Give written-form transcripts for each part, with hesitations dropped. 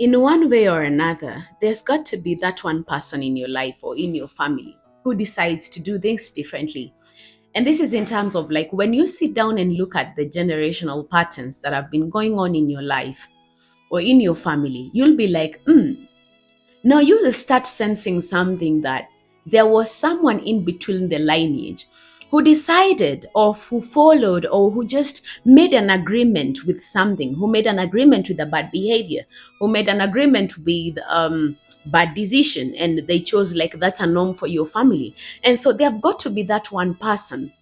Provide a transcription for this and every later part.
In one way or another, there's got to be that one person in your life or in your family who decides to do things differently. And this is in terms of like when you sit down and look at the generational patterns that have been going on in your life or in your family, you'll be like, now you will start sensing something that there was someone in between the lineage who decided or who followed or who just made an agreement with something, who made an agreement with a bad behavior, who made an agreement with bad decision, and they chose like that's a norm for your family. And so there have got to be that one person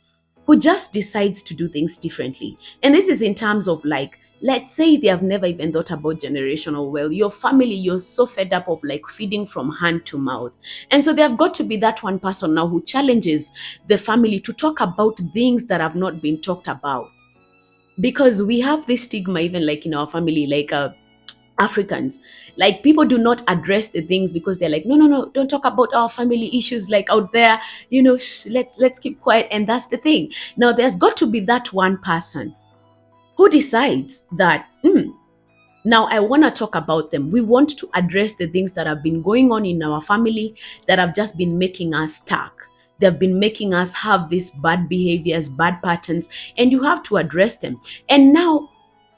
who just decides to do things differently. And this is in terms of like, let's say they have never even thought about generational wealth. Your family, you're so fed up of like feeding from hand to mouth. And so they have got to be that one person now who challenges the family to talk about things that have not been talked about. Because we have this stigma, even like in our family, like Africans, like people do not address the things because they're like, no, no, no, don't talk about our family issues like out there, let's keep quiet. And that's the thing. Now there's got to be that one person who decides that now I want to talk about them. We want to address the things that have been going on in our family that have just been making us stuck. They've been making us have these bad behaviors, bad patterns, and you have to address them. And now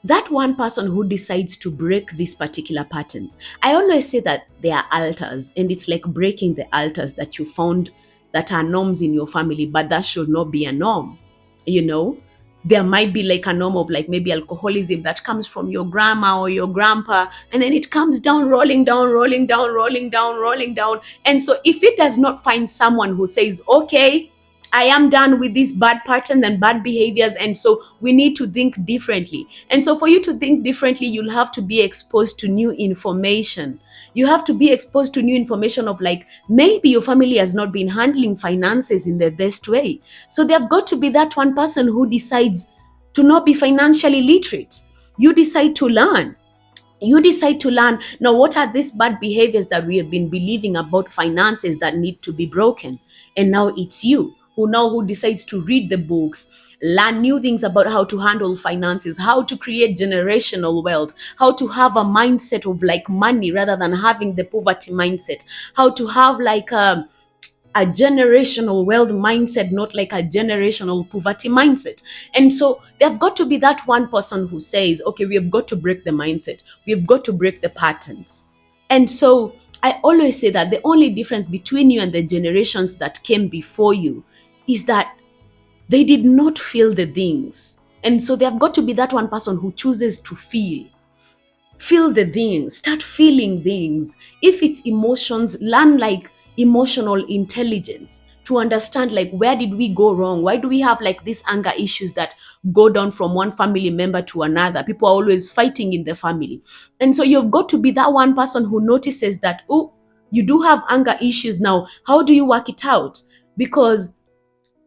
that one person who decides to break these particular patterns, I always say that they are altars, and it's like breaking the altars that you found that are norms in your family, but that should not be a norm. You know, there might be like a norm of like maybe alcoholism that comes from your grandma or your grandpa, and then it comes down, rolling down, rolling down, rolling down, rolling down. And so if it does not find someone who says, okay, I am done with these bad patterns and bad behaviors, and so we need to think differently. And so for you to think differently, you'll have to be exposed to new information. You have to be exposed to new information of like maybe your family has not been handling finances in the best way. So there have got to be that one person who decides to not be financially literate. You decide to learn. You decide to learn. Now, what are these bad behaviors that we have been believing about finances that need to be broken? And now it's you who decides to read the books, learn new things about how to handle finances, how to create generational wealth, how to have a mindset of like money rather than having the poverty mindset, how to have like a generational wealth mindset, not like a generational poverty mindset. And so there've got to be that one person who says, okay, we have got to break the mindset. We've got to break the patterns. And so I always say that the only difference between you and the generations that came before you is that they did not feel the things. And so there have got to be that one person who chooses to feel the things, start feeling things. If it's emotions, learn like emotional intelligence to understand like where did we go wrong? Why do we have like these anger issues that go down from one family member to another? People are always fighting in the family. And so you've got to be that one person who notices that, oh, you do have anger issues now. How do you work it out? Because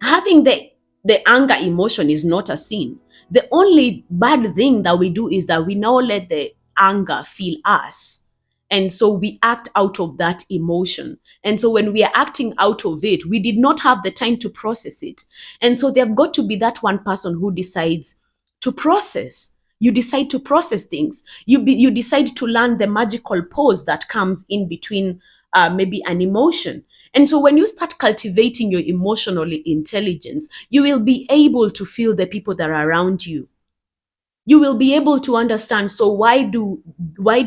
having the anger emotion is not a sin. The only bad thing that we do is that we now let the anger feel us. And so we act out of that emotion. And so when we are acting out of it, we did not have the time to process it. And so there've got to be that one person who decides to process. You decide to process things. You decide to learn the magical pause that comes in between maybe an emotion. And so when you start cultivating your emotional intelligence, you will be able to feel the people that are around you. You will be able to understand, so why do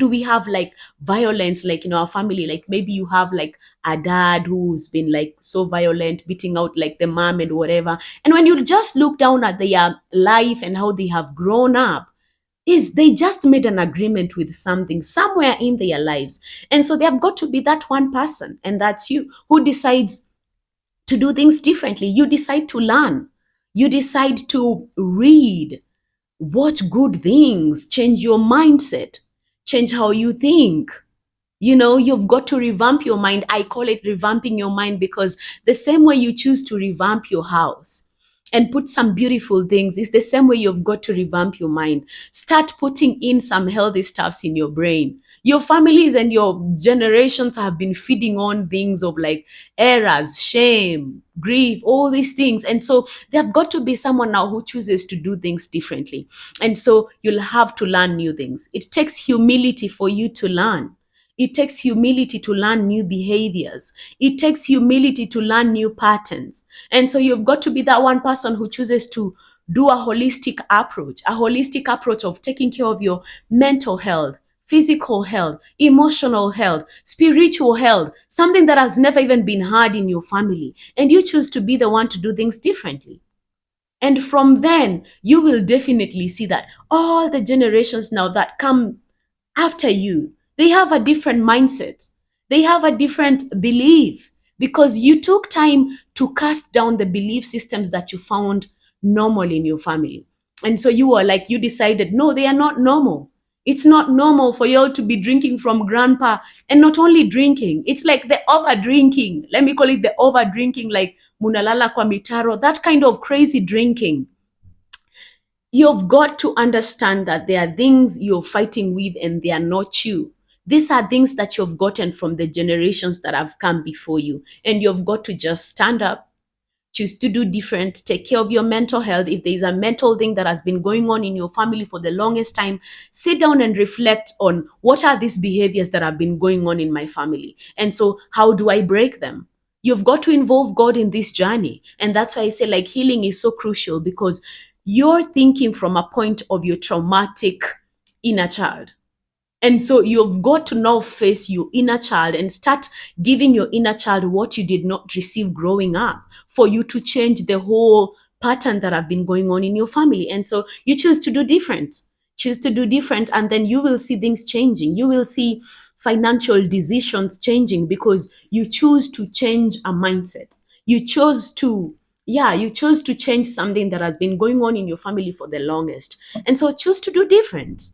we have like violence like in our family? Like maybe you have like a dad who's been like so violent, beating out like the mom and whatever. And when you just look down at their life and how they have grown up, is they just made an agreement with something somewhere in their lives. And so they have got to be that one person, and that's you, who decides to do things differently. You decide to learn. You decide to read, watch good things, change your mindset, change how you think. You've got to revamp your mind. I call it revamping your mind because the same way you choose to revamp your house, and put some beautiful things. It's the same way you've got to revamp your mind. Start putting in some healthy stuffs in your brain. Your families and your generations have been feeding on things of like errors, shame, grief, all these things. And so there have got to be someone now who chooses to do things differently. And so you'll have to learn new things. It takes humility for you to learn. It takes humility to learn new behaviors. It takes humility to learn new patterns. And so you've got to be that one person who chooses to do a holistic approach of taking care of your mental health, physical health, emotional health, spiritual health, something that has never even been heard in your family. And you choose to be the one to do things differently. And from then, you will definitely see that all the generations now that come after you, they have a different mindset. They have a different belief because you took time to cast down the belief systems that you found normal in your family. And so you were like, you decided, no, they are not normal. It's not normal for you all to be drinking from grandpa, and not only drinking, it's like the over drinking. Let me call it the over drinking, like munalala kwa mitaro, that kind of crazy drinking. You've got to understand that there are things you're fighting with and they are not you. These are things that you've gotten from the generations that have come before you. And you've got to just stand up, choose to do different, take care of your mental health. If there's a mental thing that has been going on in your family for the longest time, sit down and reflect on what are these behaviors that have been going on in my family. And so, how do I break them? You've got to involve God in this journey. And that's why I say, like, healing is so crucial because you're thinking from a point of your traumatic inner child. And so you've got to now face your inner child and start giving your inner child what you did not receive growing up for you to change the whole pattern that have been going on in your family. And so you choose to do different, and then you will see things changing. You will see financial decisions changing because you choose to change a mindset. You chose to, yeah, you chose to change something that has been going on in your family for the longest. And so choose to do different.